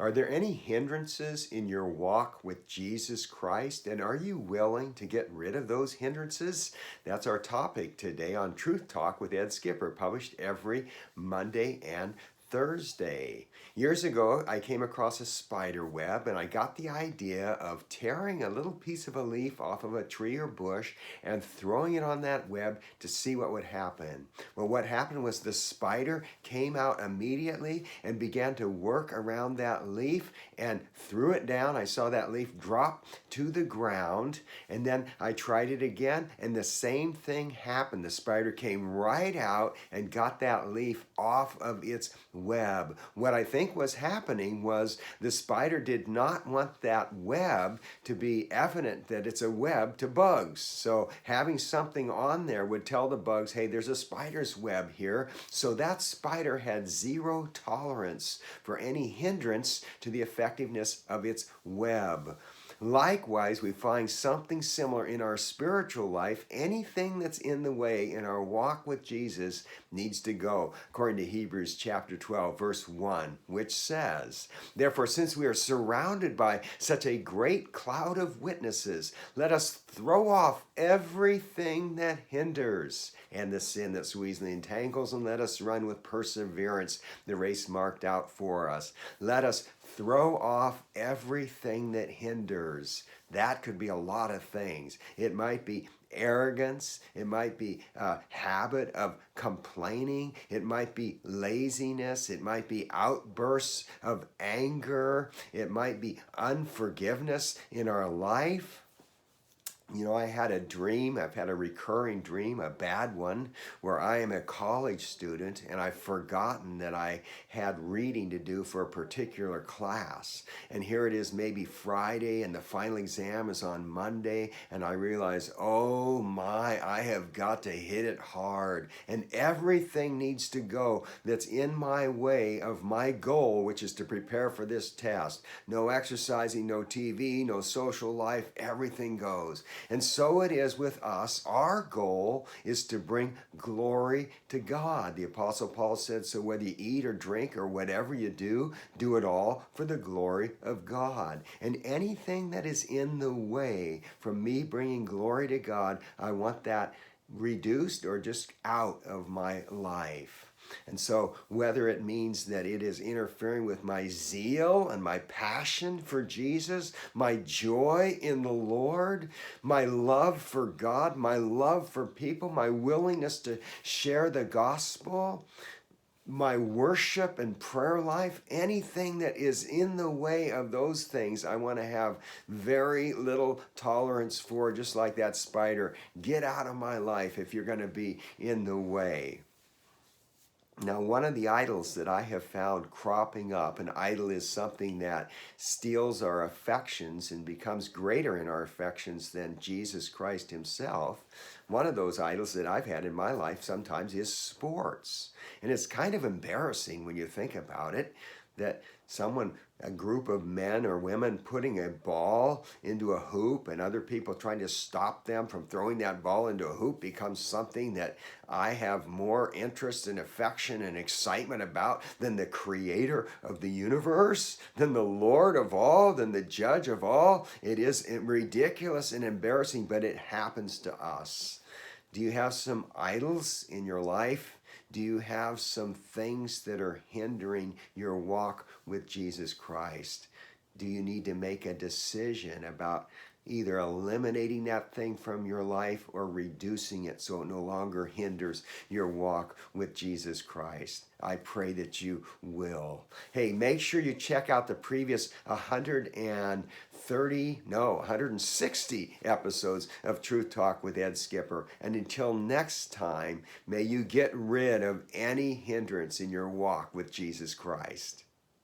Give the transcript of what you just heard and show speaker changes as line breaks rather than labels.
Are there any hindrances in your walk with Jesus Christ? And are you willing to get rid of those hindrances? That's our topic today on Truth Talk with Ed Skipper, published every Monday and Thursday. Years ago, I came across a spider web and I got the idea of tearing a little piece of a leaf off of a tree or bush and throwing it on that web to see what would happen. Well, what happened was the spider came out immediately and began to work around that leaf and threw it down. I saw that leaf drop to the ground, and then I tried it again and the same thing happened. The spider came right out and got that leaf off of its web. What I think was happening was the spider did not want that web to be evident that it's a web to bugs. So having something on there would tell the bugs, hey, there's a spider's web here. So that spider had zero tolerance for any hindrance to the effectiveness of its web. Likewise, we find something similar in our spiritual life. Anything that's in the way in our walk with Jesus needs to go, according to Hebrews chapter 12, verse 1, which says, "Therefore, since we are surrounded by such a great cloud of witnesses, let us throw off everything that hinders and the sin that so easily entangles, and let us run with perseverance the race marked out for us." Let us throw off everything that hinders. That could be a lot of things. It might be arrogance. It might be a habit of complaining. It might be laziness. It might be outbursts of anger. It might be unforgiveness in our life. You know, I had a dream, I've had a recurring dream, a bad one, where I am a college student and I've forgotten that I had reading to do for a particular class. And here it is, maybe Friday, and the final exam is on Monday, and I realize, oh my, I have got to hit it hard. And everything needs to go that's in my way of my goal, which is to prepare for this test. No exercising, no TV, no social life, everything goes. And so it is with us. Our goal is to bring glory to God. The Apostle Paul said, so whether you eat or drink or whatever you do, do it all for the glory of God. And anything that is in the way from me bringing glory to God, I want that reduced or just out of my life. And so whether it means that it is interfering with my zeal and my passion for Jesus, my joy in the Lord, my love for God, my love for people, my willingness to share the gospel, my worship and prayer life, anything that is in the way of those things, I want to have very little tolerance for, just like that spider. Get out of my life if you're going to be in the way. Now, one of the idols that I have found cropping up, an idol is something that steals our affections and becomes greater in our affections than Jesus Christ himself. One of those idols that I've had in my life sometimes is sports. And it's kind of embarrassing when you think about it, that a group of men or women putting a ball into a hoop and other people trying to stop them from throwing that ball into a hoop becomes something that I have more interest and affection and excitement about than the creator of the universe, than the Lord of all, than the judge of all. It is ridiculous and embarrassing, but it happens to us. Do you have some idols in your life? Do you have some things that are hindering your walk with Jesus Christ? Do you need to make a decision about either eliminating that thing from your life or reducing it so it no longer hinders your walk with Jesus Christ? I pray that you will. Hey, make sure you check out the previous 160 episodes of Truth Talk with Ed Skipper. And until next time, may you get rid of any hindrance in your walk with Jesus Christ.